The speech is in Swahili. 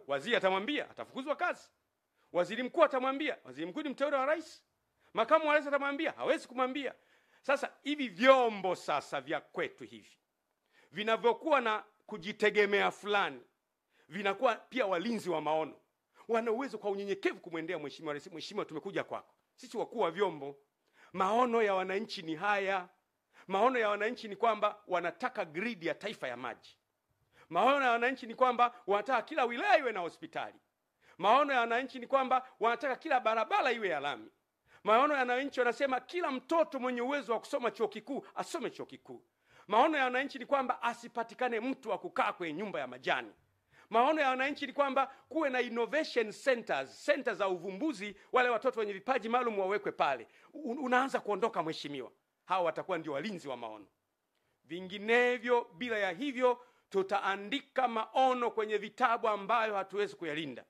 waziri atamwambia atafukuzwa kazi. Waziri mkuu atamwambia, waziri mkuu ni mteule wa rais. Makamu wa rais atamwambia, hawezi kumwambia. Sasa hivi vyombo sasa vya kwetu hivi vinavyokuwa na kujitegemea fulani vinakuwa pia walinzi wa maono. Wana uwezo kwa unyenyekevu kumwendea mheshimiwa rais, mheshimiwa, tumekuja kwako. Sisi wakuu wa vyombo, maono ya wananchi ni haya. Maono ya wananchi ni kwamba wanataka grid ya taifa ya maji. Maono ya wananchi ni kwamba wanataka kila wilaya iwe na hospitali. Maono ya wananchi ni kwamba wanataka kila barabara iwe ya lami. Maono ya wananchi wanasema kila mtoto mwenye uwezo wa kusoma chuo kikuu asome chuo kikuu. Maono ya wananchi ni kwamba asipatikane mtu wa kukaa kwenye nyumba ya majani. Maono ya wananchi ni kwamba kuwe na innovation centers, centers za uvumbuzi, wale watoto wenye vipaji maalum wawekwe pale. Unaanza kuondoka mheshimiwa. Hao watakuwa ndio walinzi wa maono. Vinginevyo, bila ya hivyo, tutaandika maono kwenye vitabu ambayo hatuwezi kuyalinda.